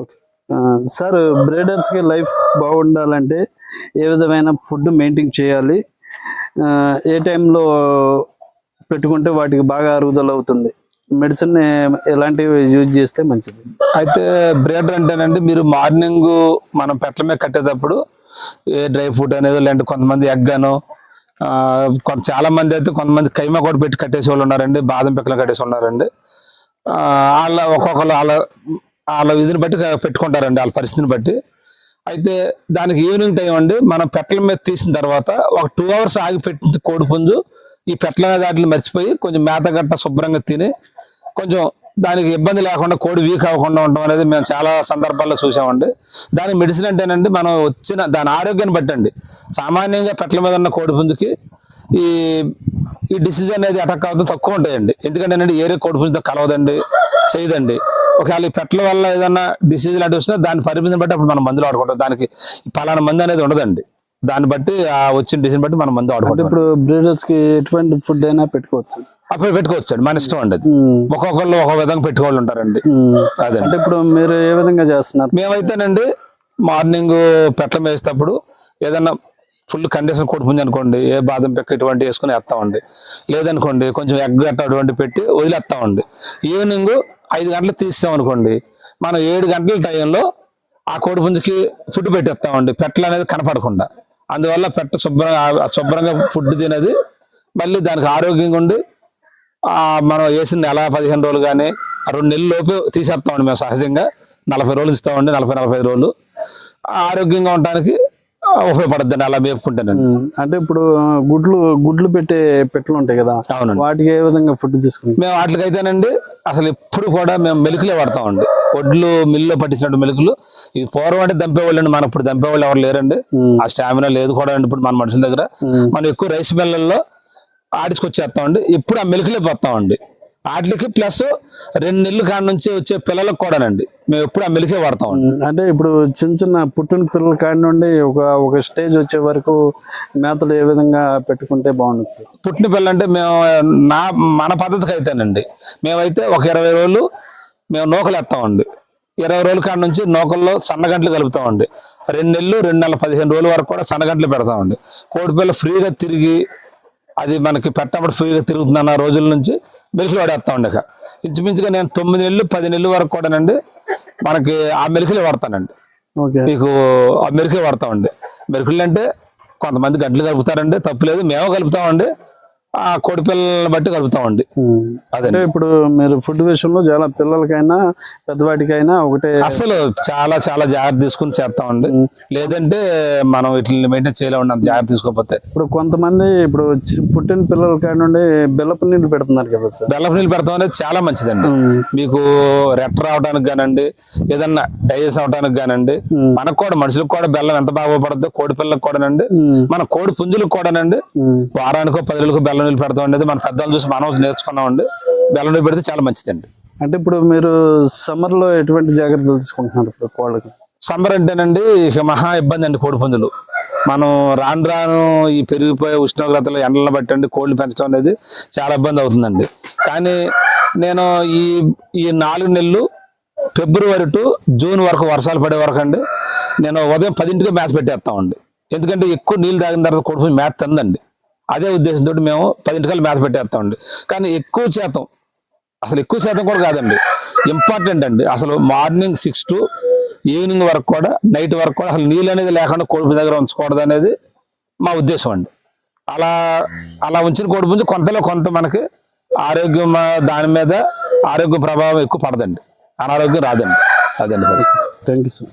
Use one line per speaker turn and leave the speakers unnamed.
Okay. Sir, బ్రీడర్స్కి life బాగుండాలంటే ఏ విధమైన food maintain చేయాలి? ఏ టైంలో పెట్టుకుంటే వాటికి బాగా అరుగుదల అవుతుంది? మెడిసిన్ ఎలాంటివి యూజ్ చేస్తే మంచిది?
అయితే బ్రీడర్ అంటేనండి, మీరు మార్నింగ్ మనం పెట్టల మీద కట్టేటప్పుడు ఏ డ్రై ఫ్రూట్ అనేది, లేదంటే కొంతమంది ఎగ్ అను, చాలా మంది అయితే కొంతమంది కైమా కూడా పెట్టి కట్టేసే వాళ్ళు ఉన్నారండి, బాదం పిక్కలు కట్టేసి ఉన్నారండి. వాళ్ళ ఒక్కొక్కరు వాళ్ళ విధిని బట్టి పెట్టుకుంటారండి, వాళ్ళ పరిస్థితిని బట్టి. అయితే దానికి ఈవినింగ్ టైం అండి, మనం పెట్టల మీద తీసిన తర్వాత ఒక 2 hours ఆగి పెట్టిన కోడి పుంజు ఈ పెట్టల మీద వాటిని మర్చిపోయి కొంచెం మేత గట్ట శుభ్రంగా తిని కొంచెం దానికి ఇబ్బంది లేకుండా కోడి వీక్ అవ్వకుండా ఉండడం అనేది మేము చాలా సందర్భాల్లో చూసామండి. దాని మెడిసిన్ అంటేనండి, మనం వచ్చిన దాని ఆరోగ్యాన్ని బట్టండి. సామాన్యంగా పెట్టల మీద ఉన్న కోడి పుంజుకి ఈ ఈ డిసీజ్ అనేది అటాక్ అవుతుంది తక్కువ ఉంటాయండి. ఎందుకంటే ఏరే కోడి పుంజుతో కలవదండి, చేయదండి. ఒకవేళ ఈ పెట్టల వల్ల ఏదన్నా డిసీజ్ లాంటి వచ్చినా దాని పరిమితిని బట్టి అప్పుడు మనం మందులు వాడుకుంటాం. దానికి పలానా మందు అనేది ఉండదండి. దాన్ని బట్టి ఆ వచ్చిన డిసీజ్ బట్టి మనం మందు వాడుకుంటాం.
ఇప్పుడు బ్రీడర్స్ కి ఎటువంటి ఫుడ్ అయినా పెట్టుకోవచ్చు,
అప్పుడు పెట్టుకోవచ్చండి, మన ఇష్టం అండి. అది ఒక్కొక్కళ్ళు ఒక విధంగా పెట్టుకోవాలి ఉంటారండి. అదే
అంటే ఇప్పుడు మీరు ఏ విధంగా చేస్తున్నారు?
మేమైతేనండి మార్నింగ్ పెట్టల వేసేటప్పుడు ఏదన్నా ఫుల్ కండిషన్ కోడి పుంజు అనుకోండి, ఏ బాదం పెక్క ఇటువంటి వేసుకుని వేస్తామండి. లేదనుకోండి కొంచెం ఎగ్ గట్ట అటువంటి పెట్టి వదిలేస్తామండి. ఈవినింగ్ 5 గంటలకు తీసామనుకోండి, మనం 7 గంటల టైంలో ఆ కోడి పుంజుకి ఫుడ్ పెట్టేస్తామండి, పెట్టలు అనేది కనపడకుండా. అందువల్ల పెట్ట శుభ్రంగా ఫుడ్ తినేది, మళ్ళీ దానికి ఆరోగ్యంగా ఉండి మనం వేసిన నెల 15 రోజులు కానీ 2 నెలల లోపు తీసేస్తామండి. మేము సహజంగా 40 రోజులు ఇస్తామండి, 40-45 రోజులు ఆరోగ్యంగా ఉండడానికి ఉపయోగపడుతుంది అలా మేపుకుంటానండి.
అంటే ఇప్పుడు గుడ్లు పెట్టే పెట్టలు ఉంటాయి కదా,
అవునండి,
వాటికి ఏ విధంగా ఫుడ్ తీసుకుంటాం?
మేము వాటికైతేనండి అసలు ఎప్పుడు కూడా మేము మెలుకులే వాడతామండి. ఒడ్లు మిల్లులో పట్టించినట్టు మెలుకులు. ఈ పూర్వం అంటే దంపేవాళ్ళు అండి, మన ఇప్పుడు దంపేవాళ్ళు ఎవరు లేరండి. ఆ స్టామినా లేదు కూడా అండి ఇప్పుడు మన మనుషుల దగ్గర. మనం ఎక్కువ రైస్ మిల్లల్లో ఆడించుకొచ్చేస్తామండి. ఇప్పుడు ఆ మెలుకులే పోతామండి వాటికి. ప్లస్ 2 నెలల కాడ నుంచి వచ్చే పిల్లలకు కూడానండి మేము ఎప్పుడు ఆ మెలికే వాడతామండి.
అంటే ఇప్పుడు చిన్న పుట్టిన పిల్లల కాడి నుండి ఒక స్టేజ్ వచ్చే వరకు మేతలు ఏ విధంగా పెట్టుకుంటే బాగుంటుంది?
పుట్టిన పిల్లలు అంటే మేము మన పద్ధతికి అయితేనండి, మేమైతే ఒక 20 రోజులు మేము నూకలు వేస్తామండి. 20 రోజుల కాడ నుంచి నూకల్లో సన్నగంటలు కలుపుతామండి. 2 నెలలు 2 నెలల 15 రోజుల వరకు కూడా సన్నగంటలు పెడతామండి. కోడిపిల్ల ఫ్రీగా తిరిగి అది మనకి పెట్టినప్పుడు ఫ్రీగా తిరుగుతుందన్న రోజుల నుంచి మెలుకులు వాడేస్తామండి. ఇక ఇంచుమించుగా నేను 9 నెలలు 10 నెలల వరకు కూడానండి మనకి ఆ మెలుకులే వాడతానండి. మీకు ఆ మెరుకులే వాడతామండి. మెరుకులు అంటే కొంతమంది గంటలు కలుపుతారండి, తప్పులేదు, మేము కలుపుతామండి. ఆ కోడి పిల్లల్ని బట్టి కలుపుతామండి. అదే
ఇప్పుడు మీరు ఫుడ్ విషయంలో చాలా పిల్లలకైనా పెద్దవాటికైనా ఒకటే
అసలు చాలా చాలా జాగ్రత్త తీసుకుని చేస్తామండి. లేదంటే మనం వీటిని మెయింటైన్ చేయలేమండి అంత జాగ్రత్త తీసుకోకపోతే.
ఇప్పుడు కొంతమంది ఇప్పుడు పుట్టిన పిల్లల కాడి నుండి బెల్లపు నీళ్ళు పెడుతున్నారు కదా సార్.
బెల్లపు నీళ్ళు పెడతాం అనేది చాలా మంచిదండి. మీకు రెట్ట రావడానికి కానండి, ఏదన్నా డైజెషన్ అవడానికి కానండి, మనకు కూడా మనుషులకు కూడా బెల్లం ఎంత బాగా ఉపయోగపడుతుందో కోడి పిల్లలకు కూడానండి, మన కోడి పుంజులకు కూడానండి. వారానికో 10 రోజులకు బెల్లం నీళ్ళు పెడతాం అండి. మన పెద్దలు చూసి మనం నేర్చుకున్నామండి. బెల్లం నీళ్ళు పెడితే చాలా మంచిదండి.
అంటే ఇప్పుడు మీరు సమ్మర్ లో ఎటువంటి జాగ్రత్తలు తీసుకుంటున్నారు ఇప్పుడు కోళ్ళకి?
సమ్మర్ అంటేనండి ఇక మహా ఇబ్బంది అండి కోడి పుంజులు. మనం రాను ఈ పెరిగిపోయే ఉష్ణోగ్రతలు ఎండలను బట్టండి కోళ్ళు పెంచడం అనేది చాలా ఇబ్బంది అవుతుందండి. కానీ నేను ఈ 4 నెలలు ఫిబ్రవరి టు జూన్ వరకు వర్షాలు పడే వరకు అండి నేను ఉదయం 10ంటికే మేత పెట్టేస్తామండి. ఎందుకంటే ఎక్కువ నీళ్ళు తాగిన తర్వాత కోడి పుంజు మేత తిందండి. అదే ఉద్దేశంతో మేము 10ంటికల్లా మేత పెట్టేస్తామండి. కానీ ఎక్కువ శాతం కూడా కాదండి, ఇంపార్టెంట్ అండి. అసలు మార్నింగ్ 6 to ఈవినింగ్ వరకు కూడా, నైట్ వరకు కూడా అసలు నీళ్ళు అనేది లేకుండా కోడి దగ్గర ఉంచకూడదు అనేది మా ఉద్దేశం అండి. అలా ఉంచిన కోడి పుంజు కొంత మనకి ఆరోగ్యం, దాని మీద ఆరోగ్య ప్రభావం ఎక్కువ పడదండి, అనారోగ్యం రాదండి. అదండి.
Thank you sir.